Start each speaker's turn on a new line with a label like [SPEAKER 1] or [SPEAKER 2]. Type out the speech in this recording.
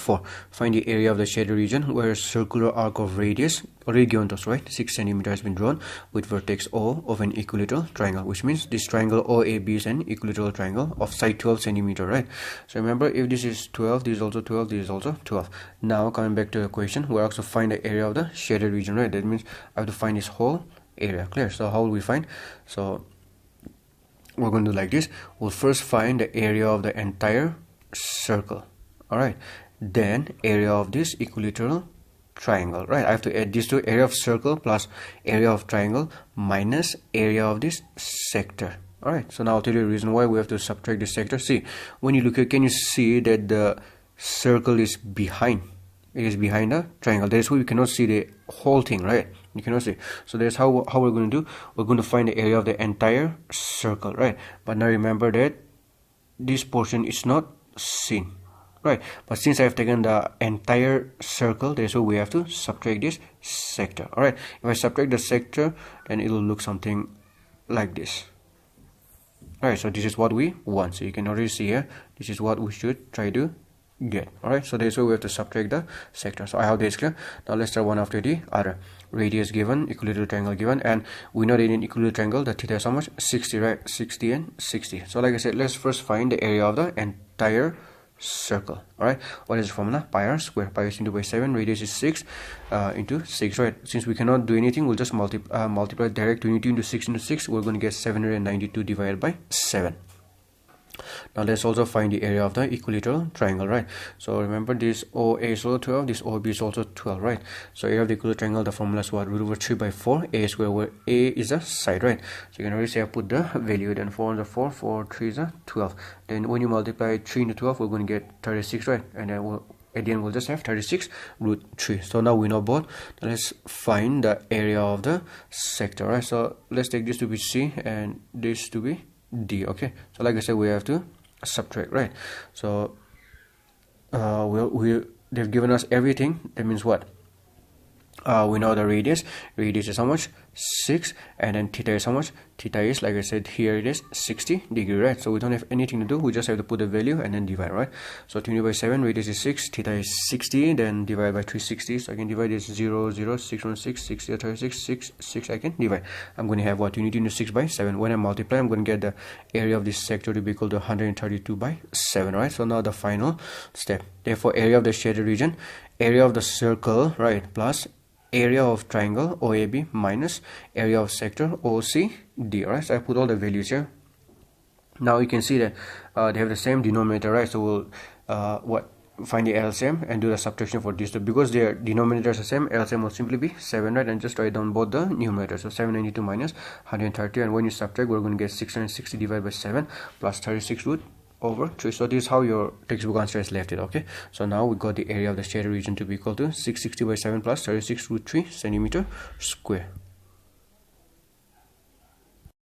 [SPEAKER 1] 4. Find the area of the shaded region where a circular arc of radius already given to us, right? 6 cm has been drawn with vertex O of an equilateral triangle, which means this triangle OAB is an equilateral triangle of side 12 cm, right? So remember, if this is 12, this is also 12, this is also 12. Now coming back to the question, we also find the area of the shaded region, right? That means I have to find this whole area. Clear? So how will we find? So we're going to do like this. We'll first find the area of the entire circle, all right, then area of this equilateral triangle, right? I have to add these two, area of circle plus area of triangle minus area of this sector. All right, so now I'll tell you the reason why we have to subtract the sector. See, when you look at, can you see that the circle is behind? It is behind the triangle. That is why we cannot see the whole thing, right? You cannot see. So that's how we're going to do. We're going to find the area of the entire circle, right? But now remember that this portion is not seen, right? But since I have taken the entire circle, that's why we have to subtract this sector. All right, if I subtract the sector, then it will look something like this. All right, so this is what we want. So you can already see here, this is what we should try to get. All right, so that's why we have to subtract the sector. So I hope this is clear. Now let's start one after the other. Radius given, equilateral triangle given, and we know that in equilateral triangle the theta is how much? 60, right? 60 and 60. So like I said, let's first find the area of the entire circle. All right, what is the formula? Pi r square. Pi is into by 7, radius is 6 into 6, right? Since we cannot do anything, we'll just multiply direct 22 into 6 into 6. We're going to get 792 divided by 7. Now let's also find the area of the equilateral triangle, right? So remember, this OA is also 12, this OB is also 12, right? So area of the equilateral triangle, the formula is what? Root over 3 by 4 a square, where a is a side, right? So you can already say I put the value, then 4 is a 4, 4 3 is a 12. Then when you multiply 3 into 12, we're going to get 36, right? And then at the end we'll just have 36 root 3. So now we know both. Now let's find the area of the sector, right? So let's take this to be C and this to be D. Okay, so like I said, we have to subtract, right? So they've given us everything. That means what? We know the radius is how much? 6, and then theta is how much? Theta is, like I said, here it is 60 degree, right? So we don't have anything to do, we just have to put the value and then divide, right? So 20 by 7, radius is 6, theta is 60, then divide by 360. So I can divide this 0 0 6 1 6 60 36 6 6. I can divide. I'm going to have what? 22 into 6 by 7. When I multiply, I'm going to get the area of this sector to be equal to 132 by 7, right? So now the final step. Therefore, area of the shaded region, area of the circle, right, plus area of triangle OAB minus area of sector OCD. Right, so I put all the values here. Now you can see that they have the same denominator, right? So we'll find the LCM and do the subtraction for these two. Because their denominators are the same, LCM will simply be 7, right? And just write down both the numerators. So 792 minus 130, and when you subtract, we're going to get 660 divided by 7 plus 36 root over 3. So this is how your textbook answer is left it. Okay, so now we got the area of the shaded region to be equal to 660 by 7 plus 36 root 3 centimeter square.